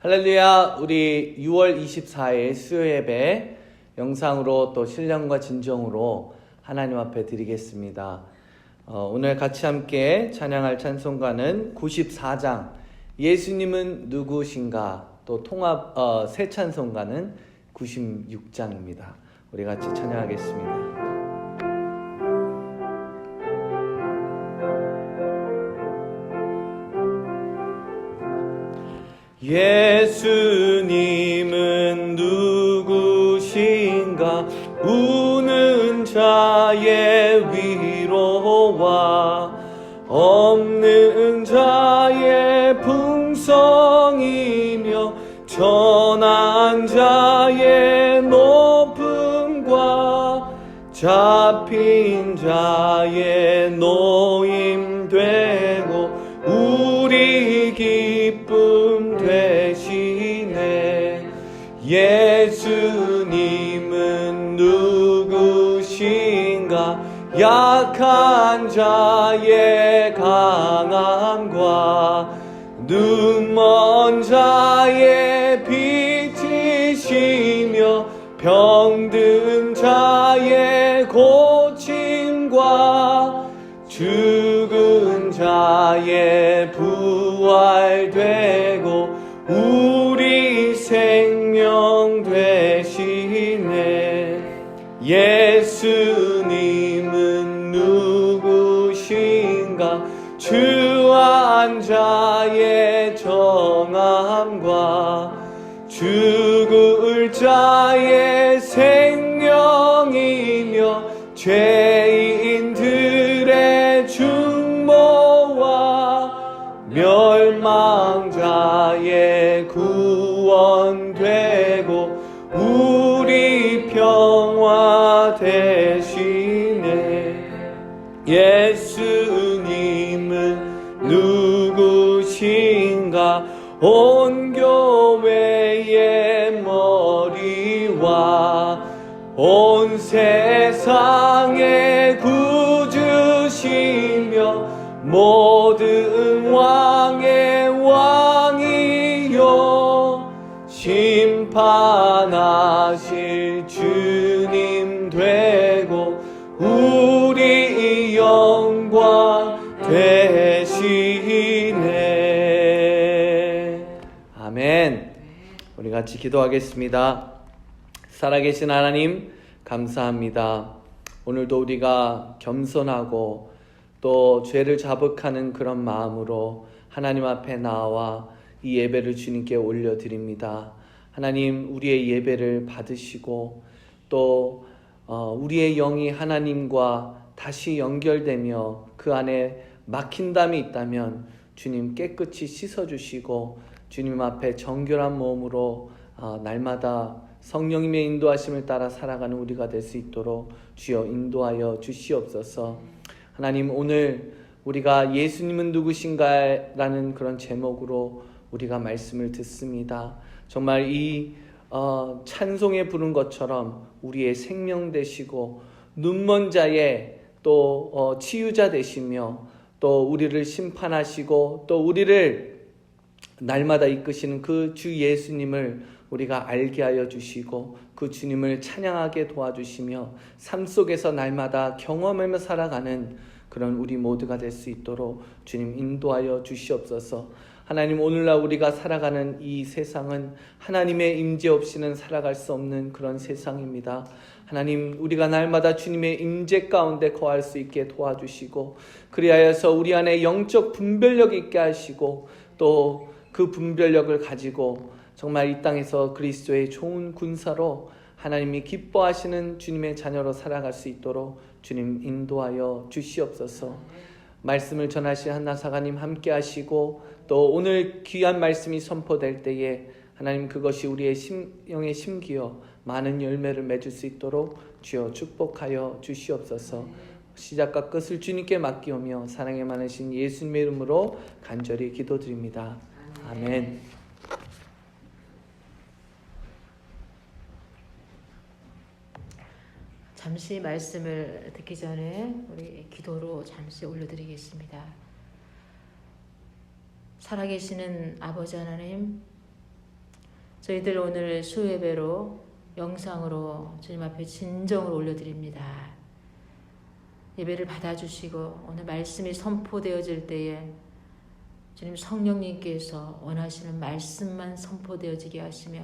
할렐루야. 우리 6월 24일 수요 예배 영상으로 또 신령과 진정으로 하나님 앞에 드리겠습니다. 오늘 같이 함께 찬양할 찬송가는 94장 예수님은 누구신가, 또 통합 새 찬송가는 96장입니다. 우리 같이 찬양하겠습니다. 예수님은 누구신가? 우는 자의 위로와 없는 자의 풍성이며 전한 자의 높음과 잡힌 자의 노임 되고 우리 기쁨 되시네. 예수님은 누구신가? 약한 자의 강함과 눈먼 자의 빛이시며 병든 자의 고침과 죽은 자의 부활되고 우리 생명 되시네. 예수님은 누구신가? 주한 자의 정함과 죽을 자의 생명이며 죄인들의 중보와 멸망자의 구원되고 우리 평화 되시네. 예수님은 누구신가? 온 교회의 머리와 온 세상의 구주시며 모든 왕의 왕이요 심판하실 주님 되고 우리 영광 되시네. 아멘. 우리 같이 기도하겠습니다. 살아계신 하나님, 감사합니다. 오늘도 우리가 겸손하고 또 죄를 자복하는 그런 마음으로 하나님 앞에 나와 이 예배를 주님께 올려드립니다. 하나님, 우리의 예배를 받으시고 또 우리의 영이 하나님과 다시 연결되며 그 안에 막힌 담이 있다면 주님 깨끗이 씻어주시고 주님 앞에 정결한 몸으로 날마다 성령님의 인도하심을 따라 살아가는 우리가 될 수 있도록 주여 인도하여 주시옵소서. 하나님, 오늘 우리가 예수님은 누구신가라는 그런 제목으로 우리가 말씀을 듣습니다. 정말 이 찬송에 부른 것처럼 우리의 생명 되시고 눈먼 자의 또 치유자 되시며 또 우리를 심판하시고 또 우리를 날마다 이끄시는 그 주 예수님을 우리가 알게 하여 주시고 그 주님을 찬양하게 도와주시며 삶 속에서 날마다 경험하며 살아가는 그런 우리 모두가 될 수 있도록 주님 인도하여 주시옵소서. 하나님, 오늘날 우리가 살아가는 이 세상은 하나님의 임재 없이는 살아갈 수 없는 그런 세상입니다. 하나님, 우리가 날마다 주님의 임재 가운데 거할 수 있게 도와주시고 그리하여서 우리 안에 영적 분별력 있게 하시고 또 그 분별력을 가지고 정말 이 땅에서 그리스도의 좋은 군사로 하나님이 기뻐하시는 주님의 자녀로 살아갈 수 있도록 주님 인도하여 주시옵소서. 말씀을 전하실 한나사가님 함께 하시고 또 오늘 귀한 말씀이 선포될 때에 하나님 그것이 우리의 영에 심기어 많은 열매를 맺을 수 있도록 주여 축복하여 주시옵소서. 시작과 끝을 주님께 맡기오며 사랑에 많으신 예수님의 이름으로 간절히 기도드립니다. 아멘. 잠시 말씀을 듣기 전에 우리 기도로 잠시 올려드리겠습니다. 살아계시는 아버지 하나님, 저희들 오늘 수예배로 영상으로 주님 앞에 진정을 올려드립니다. 예배를 받아주시고 오늘 말씀이 선포되어질 때에 주님 성령님께서 원하시는 말씀만 선포되어지게 하시며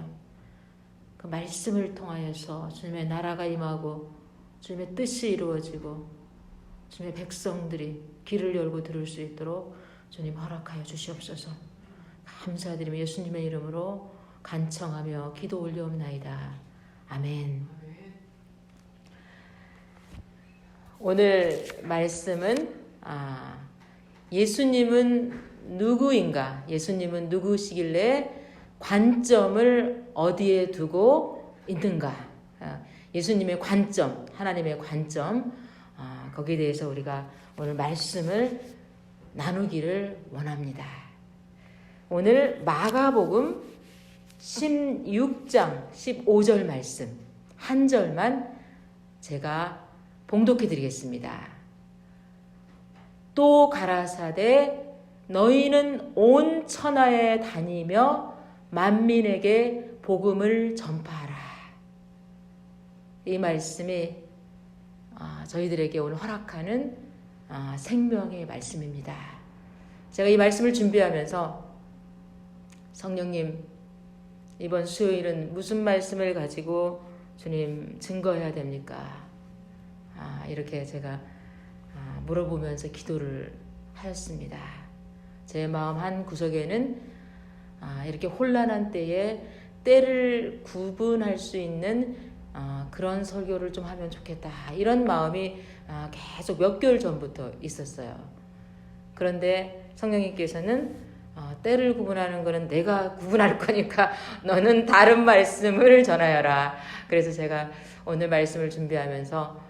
그 말씀을 통하여서 주님의 나라가 임하고 주님의 뜻이 이루어지고 주님의 백성들이 귀를 열고 들을 수 있도록 주님 허락하여 주시옵소서. 감사드리며 예수님의 이름으로 간청하며 기도 올려옵나이다. 아멘. 오늘 말씀은 예수님은 누구인가? 예수님은 누구시길래 관점을 어디에 두고 있는가? 예수님의 관점, 하나님의 관점, 거기에 대해서 우리가 오늘 말씀을 나누기를 원합니다. 오늘 마가복음 16장 15절 말씀 한 절만 제가 봉독해 드리겠습니다. 또 가라사대 너희는 온 천하에 다니며 만민에게 복음을 전파하라. 이 말씀이 저희들에게 오늘 허락하는 생명의 말씀입니다. 제가 이 말씀을 준비하면서 성령님 이번 수요일은 무슨 말씀을 가지고 주님 증거해야 됩니까? 이렇게 제가 물어보면서 기도를 하였습니다. 제 마음 한 구석에는 이렇게 혼란한 때에 때를 구분할 수 있는 그런 설교를 좀 하면 좋겠다. 이런 마음이 계속 몇 개월 전부터 있었어요. 그런데 성령님께서는 때를 구분하는 거는 내가 구분할 거니까 너는 다른 말씀을 전하여라. 그래서 제가 오늘 말씀을 준비하면서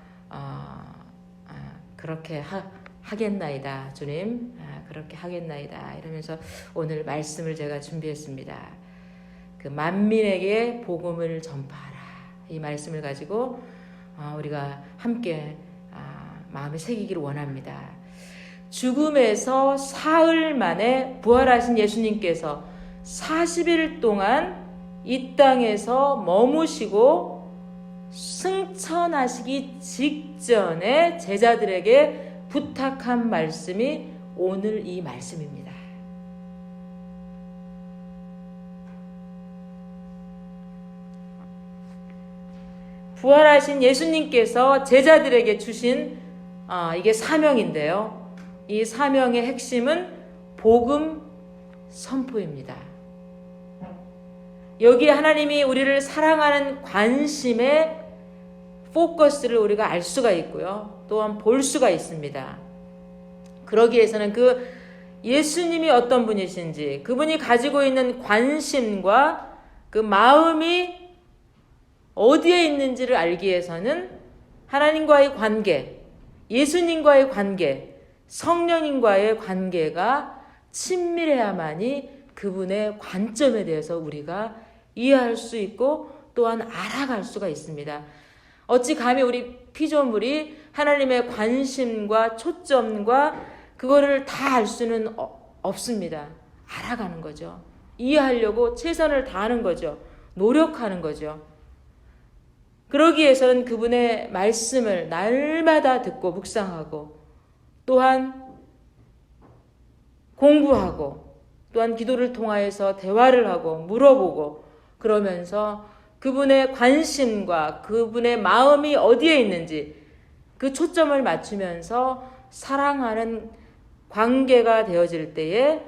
그렇게 하겠나이다 주님, 그렇게 하겠나이다 이러면서 오늘 말씀을 제가 준비했습니다. 그 만민에게 복음을 전파하라. 이 말씀을 가지고 우리가 함께 마음에 새기기를 원합니다. 죽음에서 사흘 만에 부활하신 예수님께서 40일 동안 이 땅에서 머무시고 승천하시기 직전에 제자들에게 부탁한 말씀이 오늘 이 말씀입니다. 부활하신 예수님께서 제자들에게 주신 이게 사명인데요. 이 사명의 핵심은 복음 선포입니다. 여기에 하나님이 우리를 사랑하는 관심의 포커스를 우리가 알 수가 있고요. 또한 볼 수가 있습니다. 그러기 위해서는 그 예수님이 어떤 분이신지, 그분이 가지고 있는 관심과 그 마음이 어디에 있는지를 알기 위해서는 하나님과의 관계, 예수님과의 관계, 성령님과의 관계가 친밀해야만이 그분의 관점에 대해서 우리가 이해할 수 있고 또한 알아갈 수가 있습니다. 어찌 감히 우리 피조물이 하나님의 관심과 초점과 그거를 다 알 수는 없습니다. 알아가는 거죠. 이해하려고 최선을 다하는 거죠. 노력하는 거죠. 그러기 위해서는 그분의 말씀을 날마다 듣고 묵상하고 또한 공부하고 또한 기도를 통하여서 대화를 하고 물어보고 그러면서 그분의 관심과 그분의 마음이 어디에 있는지 그 초점을 맞추면서 사랑하는 관계가 되어질 때에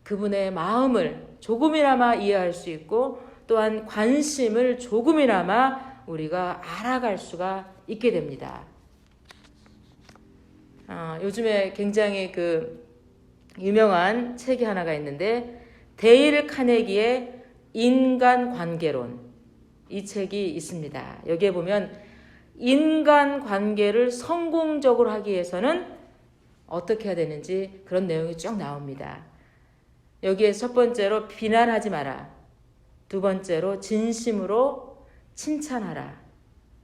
그분의 마음을 조금이나마 이해할 수 있고 또한 관심을 조금이나마 우리가 알아갈 수가 있게 됩니다. 요즘에 굉장히 유명한 책이 하나가 있는데 데일 카네기의 인간관계론, 이 책이 있습니다. 여기에 보면 인간관계를 성공적으로 하기 위해서는 어떻게 해야 되는지 그런 내용이 쭉 나옵니다. 여기에 첫 번째로 비난하지 마라. 두 번째로 진심으로 칭찬하라.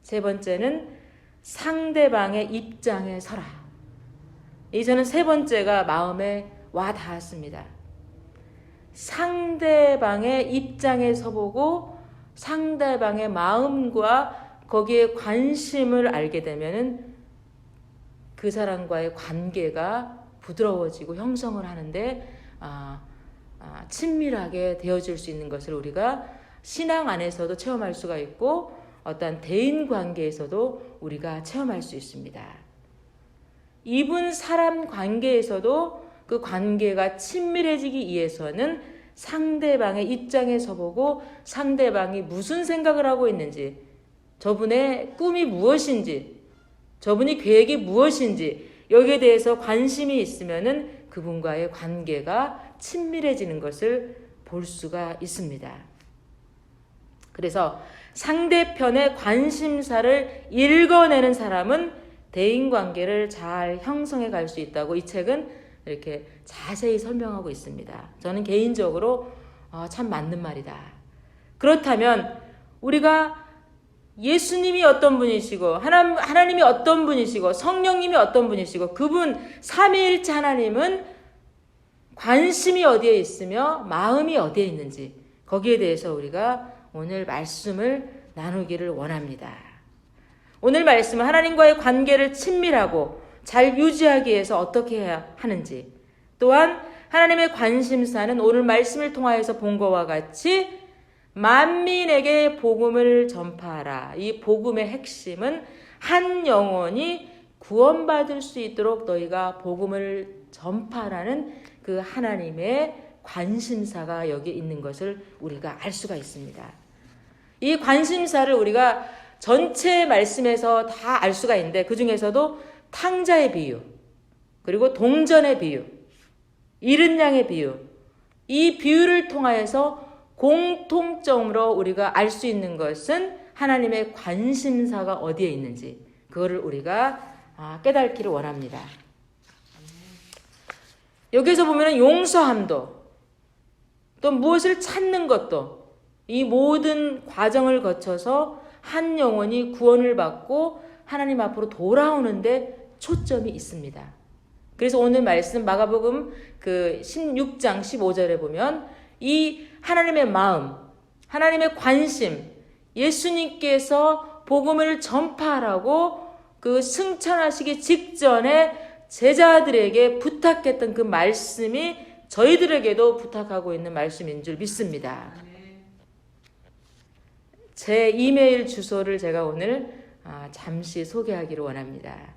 세 번째는 상대방의 입장에 서라. 저는 세 번째가 마음에 와 닿았습니다. 상대방의 입장에 서보고 상대방의 마음과 거기에 관심을 알게 되면은 그 사람과의 관계가 부드러워지고 형성을 하는데 친밀하게 되어질 수 있는 것을 우리가 신앙 안에서도 체험할 수가 있고 어떤 대인 관계에서도 우리가 체험할 수 있습니다. 이분 사람 관계에서도 그 관계가 친밀해지기 위해서는 상대방의 입장에 서보고 상대방이 무슨 생각을 하고 있는지, 저분의 꿈이 무엇인지, 저분이 계획이 무엇인지 여기에 대해서 관심이 있으면은 그분과의 관계가 친밀해지는 것을 볼 수가 있습니다. 그래서 상대편의 관심사를 읽어내는 사람은 대인관계를 잘 형성해 갈 수 있다고 이 책은 이렇게 자세히 설명하고 있습니다. 저는 개인적으로 참 맞는 말이다. 그렇다면 우리가 예수님이 어떤 분이시고 하나님이 어떤 분이시고 성령님이 어떤 분이시고 그분 삼위일체 하나님은 관심이 어디에 있으며 마음이 어디에 있는지 거기에 대해서 우리가 오늘 말씀을 나누기를 원합니다. 오늘 말씀은 하나님과의 관계를 친밀하고 잘 유지하기 위해서 어떻게 해야 하는지, 또한 하나님의 관심사는 오늘 말씀을 통하여서 본 것과 같이 만민에게 복음을 전파하라. 이 복음의 핵심은 한 영혼이 구원받을 수 있도록 너희가 복음을 전파하라는 그 하나님의 관심사가 여기 있는 것을 우리가 알 수가 있습니다. 이 관심사를 우리가 전체 말씀에서 다 알 수가 있는데 그 중에서도 탕자의 비유, 그리고 동전의 비유, 잃은 양의 비유, 이 비유를 통하여서 공통점으로 우리가 알 수 있는 것은 하나님의 관심사가 어디에 있는지 그거를 우리가 깨닫기를 원합니다. 여기서 보면 용서함도 또 무엇을 찾는 것도 이 모든 과정을 거쳐서 한 영혼이 구원을 받고 하나님 앞으로 돌아오는데 초점이 있습니다. 그래서 오늘 말씀 마가복음 그 16장 15절에 보면 이 하나님의 마음, 하나님의 관심, 예수님께서 복음을 전파하라고 그 승천하시기 직전에 제자들에게 부탁했던 그 말씀이 저희들에게도 부탁하고 있는 말씀인 줄 믿습니다. 제 이메일 주소를 제가 오늘 잠시 소개하기를 원합니다.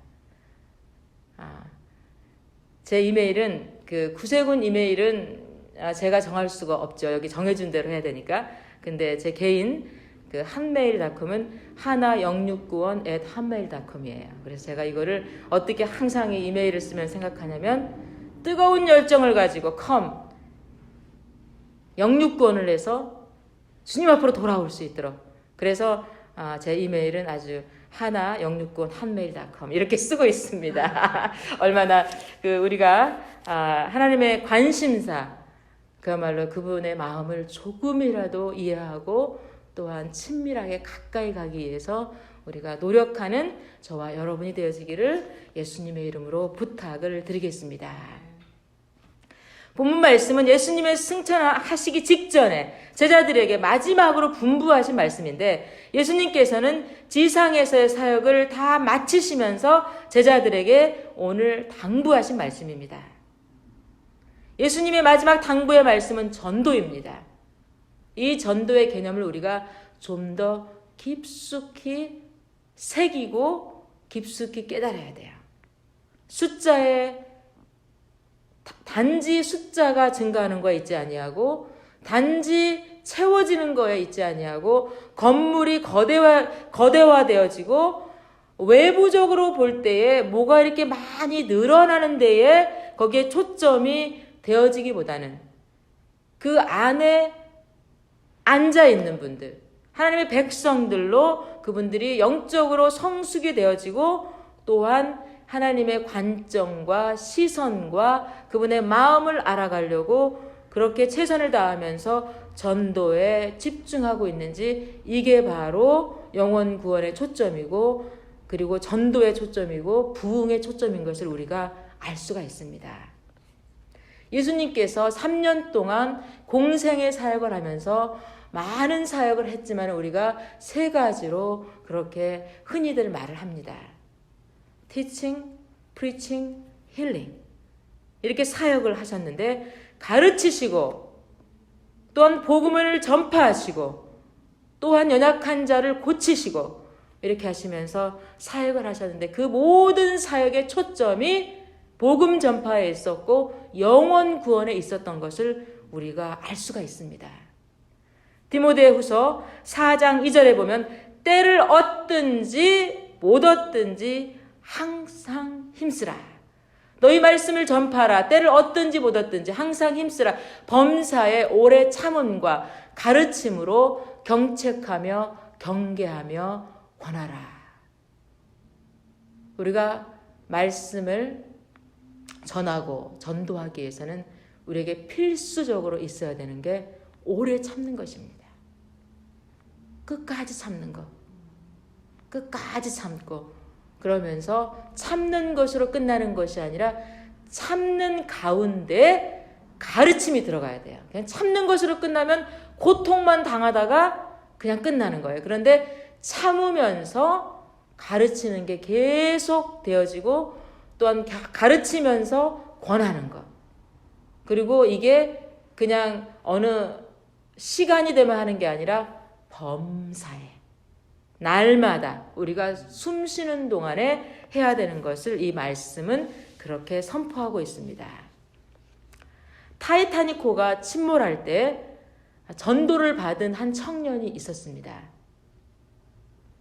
제 이메일은 그 구세군 이메일은 제가 정할 수가 없죠. 여기 정해준 대로 해야 되니까. 근데 제 개인 그 한메일닷컴은 hana069원@hanmail.com이에요. 그래서 제가 이거를 어떻게 항상 이 이메일을 쓰면 생각하냐면 뜨거운 열정을 가지고 come 069원을 내서 주님 앞으로 돌아올 수 있도록. 그래서 제 이메일은 아주 hana069원 hanmail.com 이렇게 쓰고 있습니다. 얼마나 그 우리가 하나님의 관심사, 그야말로 그분의 마음을 조금이라도 이해하고 또한 친밀하게 가까이 가기 위해서 우리가 노력하는 저와 여러분이 되어지기를 예수님의 이름으로 부탁을 드리겠습니다. 본문 말씀은 예수님의 승천하시기 직전에 제자들에게 마지막으로 분부하신 말씀인데 예수님께서는 지상에서의 사역을 다 마치시면서 제자들에게 오늘 당부하신 말씀입니다. 예수님의 마지막 당부의 말씀은 전도입니다. 이 전도의 개념을 우리가 좀 더 깊숙이 새기고 깊숙이 깨달아야 돼요. 단지 숫자가 증가하는 거에 있지 아니하고 단지 채워지는 거에 있지 아니하고 건물이 거대화되어지고 외부적으로 볼 때에 뭐가 이렇게 많이 늘어나는 데에 거기에 초점이 되어지기보다는 그 안에 앉아 있는 분들, 하나님의 백성들로 그분들이 영적으로 성숙이 되어지고 또한 하나님의 관점과 시선과 그분의 마음을 알아가려고 그렇게 최선을 다하면서 전도에 집중하고 있는지 이게 바로 영혼 구원의 초점이고 그리고 전도의 초점이고 부흥의 초점인 것을 우리가 알 수가 있습니다. 예수님께서 3년 동안 공생의 사역을 하면서 많은 사역을 했지만 우리가 3가지로 그렇게 흔히들 말을 합니다. Teaching, Preaching, Healing. 이렇게 사역을 하셨는데 가르치시고 또한 복음을 전파하시고 또한 연약한 자를 고치시고 이렇게 하시면서 사역을 하셨는데 그 모든 사역의 초점이 복음 전파에 있었고 영혼 구원에 있었던 것을 우리가 알 수가 있습니다. 디모데후서 4장 2절에 보면 때를 얻든지 못 얻든지 항상 힘쓰라. 너희 말씀을 전파하라. 때를 얻든지 못 얻든지 항상 힘쓰라. 범사에 오래 참음과 가르침으로 경책하며 경계하며 권하라. 우리가 말씀을 전하고 전도하기 위해서는 우리에게 필수적으로 있어야 되는 게 오래 참는 것입니다. 끝까지 참는 것. 끝까지 참고 그러면서 참는 것으로 끝나는 것이 아니라 참는 가운데 가르침이 들어가야 돼요. 그냥 참는 것으로 끝나면 고통만 당하다가 그냥 끝나는 거예요. 그런데 참으면서 가르치는 게 계속 되어지고 또한 가르치면서 권하는 것. 그리고 이게 그냥 어느 시간이 되면 하는 게 아니라 범사에 날마다 우리가 숨 쉬는 동안에 해야 되는 것을 이 말씀은 그렇게 선포하고 있습니다. 타이타닉호가 침몰할 때 전도를 받은 한 청년이 있었습니다.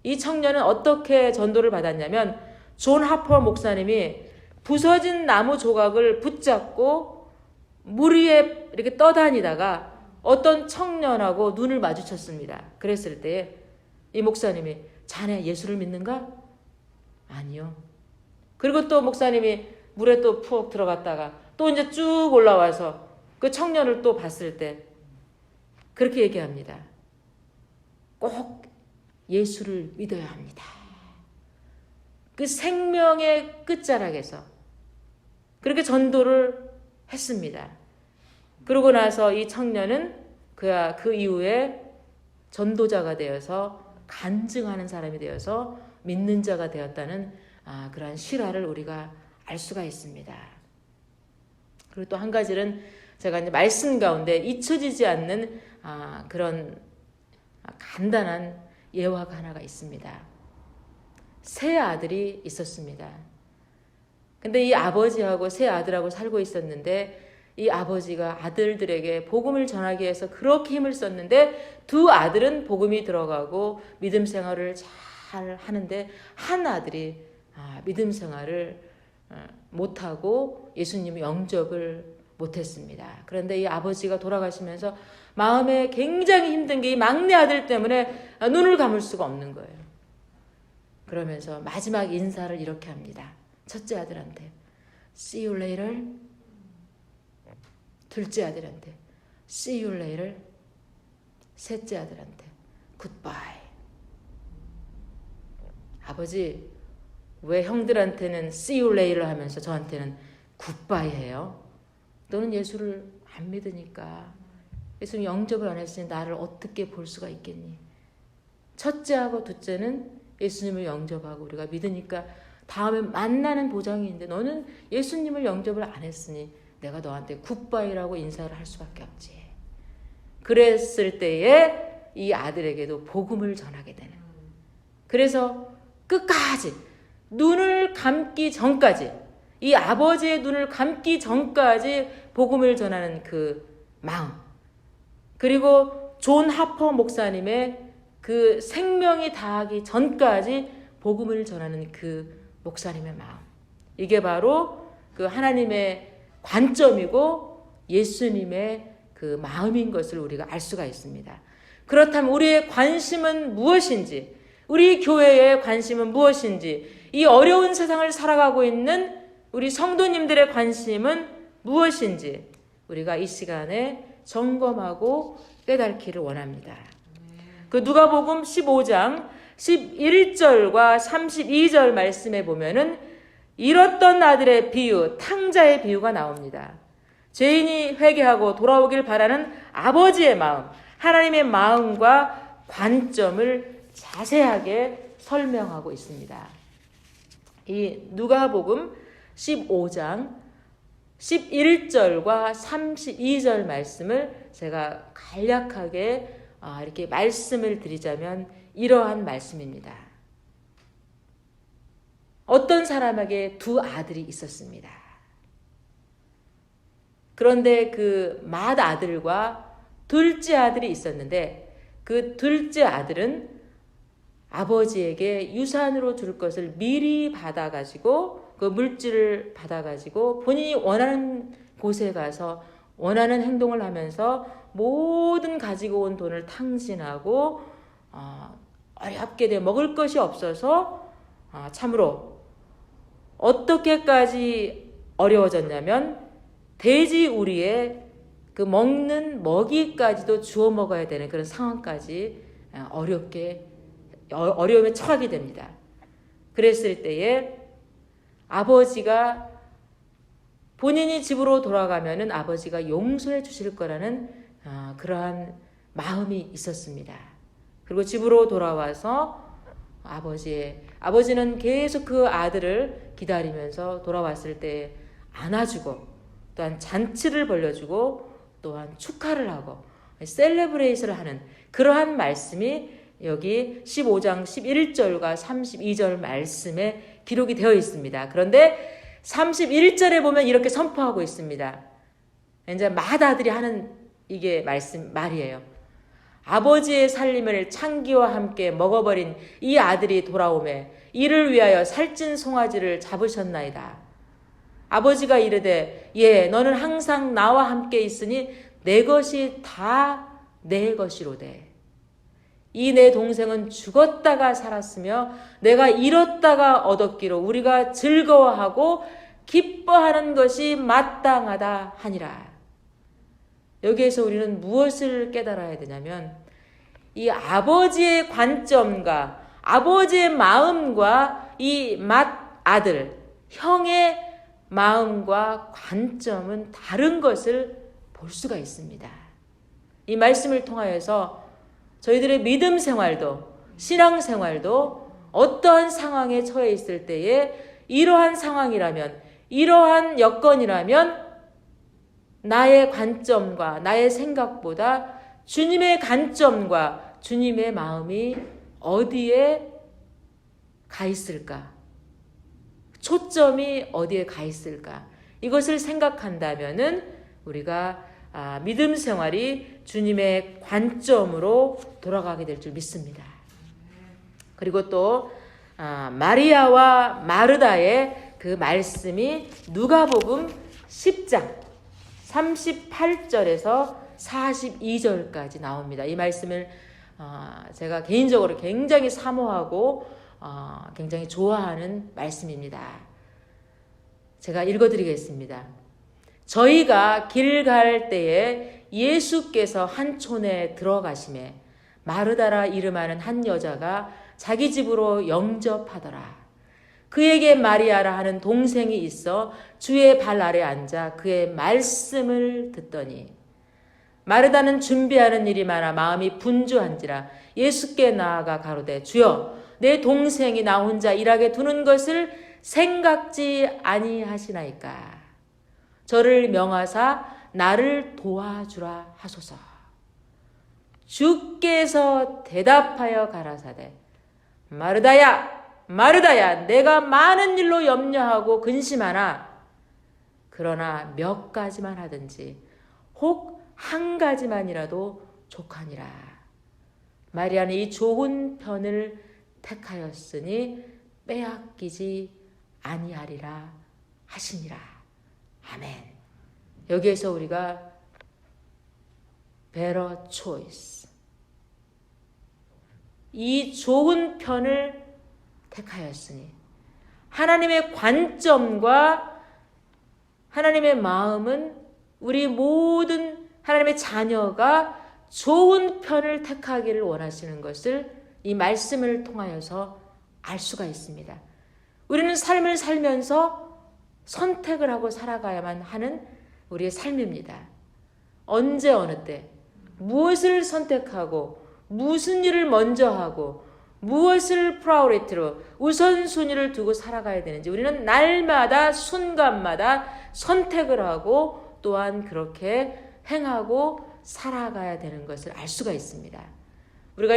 이 청년은 어떻게 전도를 받았냐면 존 하퍼 목사님이 부서진 나무 조각을 붙잡고 물 위에 이렇게 떠다니다가 어떤 청년하고 눈을 마주쳤습니다. 그랬을 때 이 목사님이 자네 예수를 믿는가? 아니요. 그리고 또 목사님이 물에 또 푹 들어갔다가 또 이제 쭉 올라와서 그 청년을 또 봤을 때 그렇게 얘기합니다. 꼭 예수를 믿어야 합니다. 그 생명의 끝자락에서 그렇게 전도를 했습니다. 그러고 나서 이 청년은 그 이후에 전도자가 되어서 간증하는 사람이 되어서 믿는 자가 되었다는 그러한 실화를 우리가 알 수가 있습니다. 그리고 또 한 가지는 제가 이제 말씀 가운데 잊혀지지 않는 그런 간단한 예화가 하나가 있습니다. 세 아들이 있었습니다. 근데 이 아버지하고 세 아들하고 살고 있었는데 이 아버지가 아들들에게 복음을 전하기 위해서 그렇게 힘을 썼는데 두 아들은 복음이 들어가고 믿음 생활을 잘 하는데 한 아들이 믿음 생활을 못하고 예수님 영접을 못했습니다. 그런데 이 아버지가 돌아가시면서 마음에 굉장히 힘든 게 이 막내 아들 때문에 눈을 감을 수가 없는 거예요. 그러면서 마지막 인사를 이렇게 합니다. 첫째 아들한테 See you later. 둘째 아들한테 See you later. 셋째 아들한테 Goodbye. 아버지 왜 형들한테는 See you later 하면서 저한테는 Goodbye 해요? 너는 예수를 안 믿으니까 예수님 영접을 안 했으니 나를 어떻게 볼 수가 있겠니? 첫째하고 둘째는 예수님을 영접하고 우리가 믿으니까 다음에 만나는 보장이 있는데 너는 예수님을 영접을 안 했으니 내가 너한테 굿바이라고 인사를 할 수밖에 없지. 그랬을 때에 이 아들에게도 복음을 전하게 되는. 그래서 끝까지 눈을 감기 전까지 이 아버지의 눈을 감기 전까지 복음을 전하는 그 마음. 그리고 존 하퍼 목사님의 그 생명이 다하기 전까지 복음을 전하는 그 목사님의 마음. 이게 바로 그 하나님의 관점이고 예수님의 그 마음인 것을 우리가 알 수가 있습니다. 그렇다면 우리의 관심은 무엇인지, 우리 교회의 관심은 무엇인지, 이 어려운 세상을 살아가고 있는 우리 성도님들의 관심은 무엇인지 우리가 이 시간에 점검하고 깨닫기를 원합니다. 그 누가복음 15장 11절과 32절 말씀에 보면은 잃었던 아들의 비유, 탕자의 비유가 나옵니다. 죄인이 회개하고 돌아오길 바라는 아버지의 마음, 하나님의 마음과 관점을 자세하게 설명하고 있습니다. 이 누가복음 15장 11절과 32절 말씀을 제가 간략하게 이렇게 말씀을 드리자면 이러한 말씀입니다. 어떤 사람에게 두 아들이 있었습니다. 그런데 그 맏아들과 둘째 아들이 있었는데 그 둘째 아들은 아버지에게 유산으로 줄 것을 미리 받아가지고 그 물질을 받아가지고 본인이 원하는 곳에 가서 원하는 행동을 하면서 모든 가지고 온 돈을 탕진하고 어렵게 돼 먹을 것이 없어서 참으로 어떻게까지 어려워졌냐면 돼지 우리에 그 먹는 먹이까지도 주워 먹어야 되는 그런 상황까지 어려움에 처하게 됩니다. 그랬을 때에 아버지가 본인이 집으로 돌아가면은 아버지가 용서해 주실 거라는 그러한 마음이 있었습니다. 그리고 집으로 돌아와서 아버지는 계속 그 아들을 기다리면서 돌아왔을 때 안아주고 또한 잔치를 벌려주고 또한 축하를 하고 셀레브레이션을 하는 그러한 말씀이 여기 15장 11절과 32절 말씀에 기록이 되어 있습니다. 그런데 31절에 보면 이렇게 선포하고 있습니다. 이제 맏아들이 하는 이게 말이에요. 아버지의 살림을 창기와 함께 먹어버린 이 아들이 돌아오매 이를 위하여 살찐 송아지를 잡으셨나이다. 아버지가 이르되 예 너는 항상 나와 함께 있으니 내 것이 다 내 것이로되 이 내 동생은 죽었다가 살았으며 내가 잃었다가 얻었기로 우리가 즐거워하고 기뻐하는 것이 마땅하다 하니라. 여기에서 우리는 무엇을 깨달아야 되냐면 이 아버지의 관점과 아버지의 마음과 이 맏아들, 형의 마음과 관점은 다른 것을 볼 수가 있습니다. 이 말씀을 통하여서 저희들의 믿음 생활도 신앙 생활도 어떠한 상황에 처해 있을 때에 이러한 상황이라면 이러한 여건이라면 나의 관점과 나의 생각보다 주님의 관점과 주님의 마음이 어디에 가 있을까? 초점이 어디에 가 있을까? 이것을 생각한다면은 우리가 믿음 생활이 주님의 관점으로 돌아가게 될 줄 믿습니다. 그리고 또 마리아와 마르다의 그 말씀이 누가복음 10장 38절에서 42절까지 나옵니다. 이 말씀을 제가 개인적으로 굉장히 사모하고 굉장히 좋아하는 말씀입니다. 제가 읽어드리겠습니다. 저희가 길 갈 때에 예수께서 한 촌에 들어가시매 마르다라 이름하는 한 여자가 자기 집으로 영접하더라. 그에게 마리아라 하는 동생이 있어 주의 발 아래 앉아 그의 말씀을 듣더니 마르다는 준비하는 일이 많아 마음이 분주한지라 예수께 나아가 가로되 주여 내 동생이 나 혼자 일하게 두는 것을 생각지 아니하시나이까. 저를 명하사 나를 도와주라 하소서. 주께서 대답하여 가라사대 마르다야 마르다야 내가 많은 일로 염려하고 근심하나 그러나 몇 가지만 하든지 혹 한 가지만이라도 족하니라. 마리아는 이 좋은 편을 택하였으니 빼앗기지 아니하리라 하시니라. 아멘. 여기에서 우리가 better choice, 이 좋은 편을 택하였으니 하나님의 관점과 하나님의 마음은 우리 모든 하나님의 자녀가 좋은 편을 택하기를 원하시는 것을 이 말씀을 통하여서 알 수가 있습니다. 우리는 삶을 살면서 선택을 하고 살아가야만 하는 우리의 삶입니다. 언제 어느 때 무엇을 선택하고 무슨 일을 먼저 하고 무엇을 프라이오리티로 우선순위를 두고 살아가야 되는지 우리는 날마다 순간마다 선택을 하고 또한 그렇게 행하고 살아가야 되는 것을 알 수가 있습니다. 우리가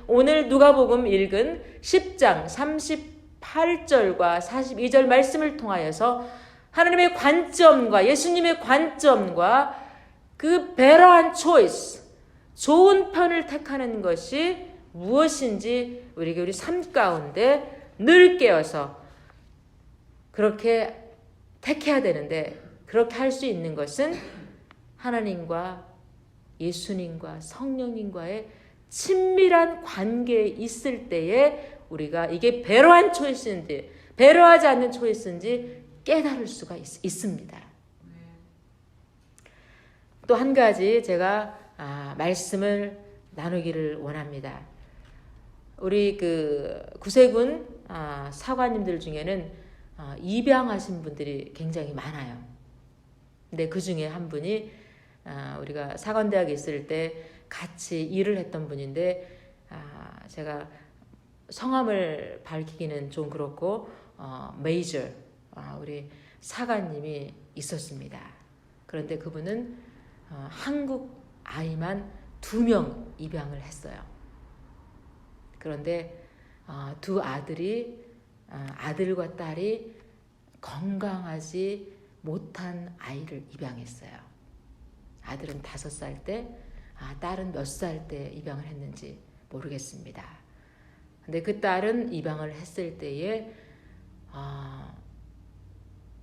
오늘 누가복음 읽은 10장 38절과 42절 말씀을 통하여서 하나님의 관점과 예수님의 관점과 그 베러한 초이스, 좋은 편을 택하는 것이 무엇인지 우리에게 우리 삶 가운데 늘 깨어서 그렇게 택해야 되는데, 그렇게 할 수 있는 것은 하나님과 예수님과 성령님과의 친밀한 관계에 있을 때에 우리가 이게 배려한 초이스인지 배려하지 않는 초이스인지 깨달을 수가 있습니다. 또 한 가지 제가 말씀을 나누기를 원합니다. 우리 그 구세군 사관님들 중에는 입양하신 분들이 굉장히 많아요. 근데 그 중에 한 분이 우리가 사관대학에 있을 때 같이 일을 했던 분인데 제가 성함을 밝히기는 좀 그렇고 메이저 우리 사관님이 있었습니다. 그런데 그분은 한국 아이만 2명 입양을 했어요. 그런데 두 아들이 아들과 딸이 건강하지 못한 아이를 입양했어요. 아들은 5살 때, 딸은 몇 살 때 입양을 했는지 모르겠습니다. 근데 그 딸은 입양을 했을 때에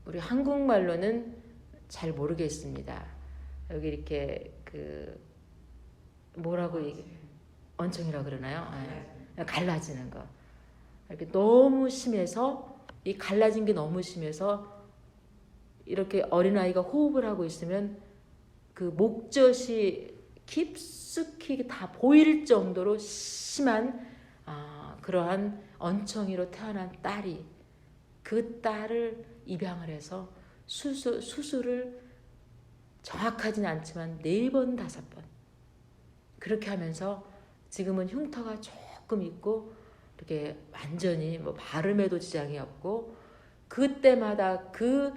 우리 한국말로는 잘 모르겠습니다. 여기 이렇게 그 뭐라고 얘기 언청이라고 그러나요? 갈라지는 거. 이렇게 너무 심해서 이 갈라진 게 너무 심해서 이렇게 어린아이가 호흡을 하고 있으면 그 목젖이 깊숙이 다 보일 정도로 심한 그러한 언청이로 태어난 딸이 그 딸을 입양을 해서 수술을 정확하지는 않지만 4번, 5번 그렇게 하면서 지금은 흉터가 조금 있고 이렇게 완전히 뭐 발음에도 지장이 없고 그때마다 그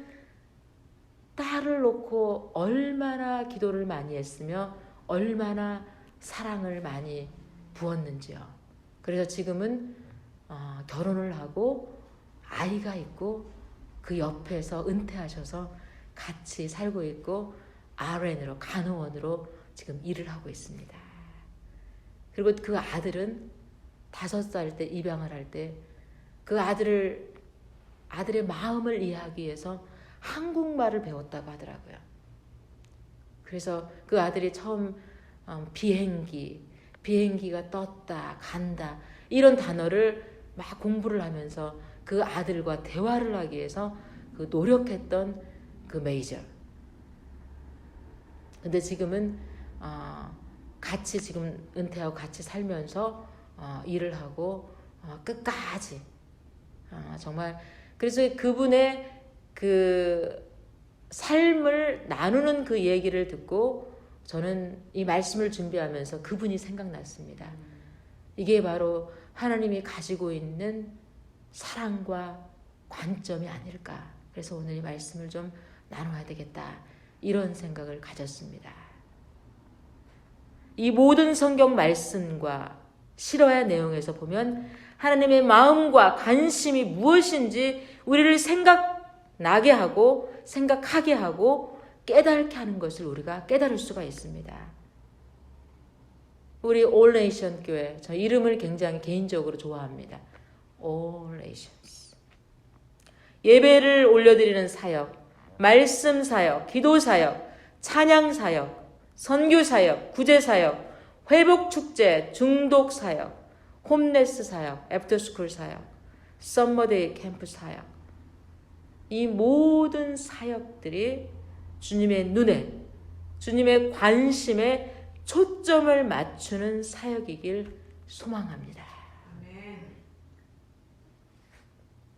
딸을 놓고 얼마나 기도를 많이 했으며 얼마나 사랑을 많이 부었는지요. 그래서 지금은 결혼을 하고 아이가 있고 그 옆에서 은퇴하셔서 같이 살고 있고 RN으로 간호원으로 지금 일을 하고 있습니다. 그리고 그 아들은 5살 때 입양을 할 때 그 아들의 마음을 이해하기 위해서 한국말을 배웠다고 하더라고요. 그래서 그 아들이 처음 비행기가 떴다, 간다 이런 단어를 막 공부를 하면서 그 아들과 대화를 하기 위해서 그 노력했던 그 메이저. 근데 지금은 같이 지금 은퇴하고 같이 살면서 일을 하고 끝까지 정말 그래서 그분의 그 삶을 나누는 그 얘기를 듣고 저는 이 말씀을 준비하면서 그분이 생각났습니다. 이게 바로 하나님이 가지고 있는 사랑과 관점이 아닐까. 그래서 오늘 이 말씀을 좀 나눠야 되겠다. 이런 생각을 가졌습니다. 이 모든 성경 말씀과 실화의 내용에서 보면 하나님의 마음과 관심이 무엇인지 우리를 생각나게 하고 생각하게 하고 깨닫게 하는 것을 우리가 깨달을 수가 있습니다. 우리 All Nation 교회, 저 이름을 굉장히 개인적으로 좋아합니다. All Nations. 예배를 올려드리는 사역, 말씀 사역, 기도 사역, 찬양 사역, 선교 사역, 구제 사역, 회복 축제, 중독 사역, 홈레스 사역, 애프터스쿨 사역, 썸머데이 캠프 사역. 이 모든 사역들이 주님의 눈에, 주님의 관심에 초점을 맞추는 사역이길 소망합니다.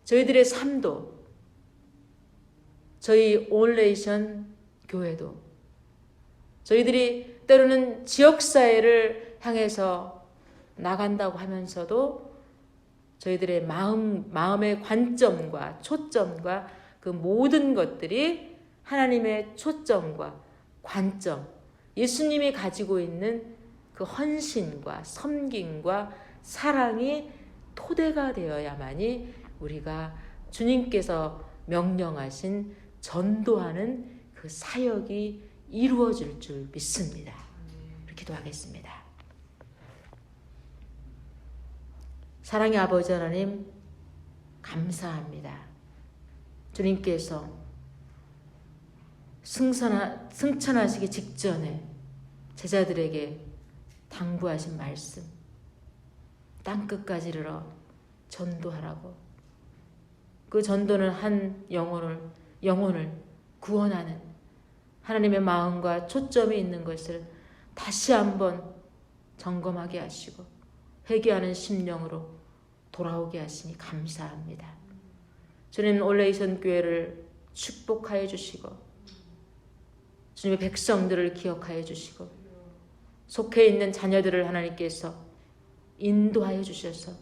저희들의 삶도 저희 올레이션 교회도 저희들이 때로는 지역사회를 향해서 나간다고 하면서도 저희들의 마음의 관점과 초점과 그 모든 것들이 하나님의 초점과 관점, 예수님이 가지고 있는 그 헌신과 섬김과 사랑이 토대가 되어야만이 우리가 주님께서 명령하신 전도하는 그 사역이 이루어질 줄 믿습니다. 기도하겠습니다. 사랑의 아버지 하나님, 감사합니다. 주님께서 승천하시기 직전에 제자들에게 당부하신 말씀, 땅끝까지 이르러 전도하라고. 그 전도는 한 영혼을 구원하는 하나님의 마음과 초점이 있는 것을 다시 한번 점검하게 하시고 회개하는 심령으로 돌아오게 하시니 감사합니다. 주님, 올레이션 교회를 축복하여 주시고 주님의 백성들을 기억하여 주시고 속해 있는 자녀들을 하나님께서 인도하여 주셔서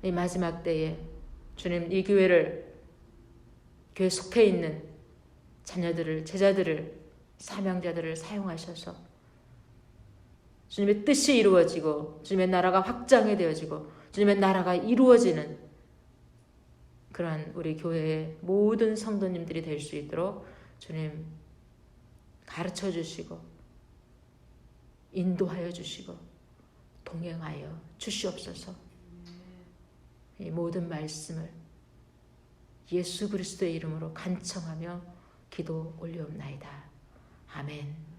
이 마지막 때에 주님, 이 교회 속해 있는 자녀들을, 제자들을, 사명자들을 사용하셔서 주님의 뜻이 이루어지고 주님의 나라가 확장이 되어지고 주님의 나라가 이루어지는 그러한 우리 교회의 모든 성도님들이 될 수 있도록 주님 가르쳐 주시고 인도하여 주시고 동행하여 주시옵소서. 이 모든 말씀을 예수 그리스도의 이름으로 간청하며 기도 올리옵나이다. 아멘.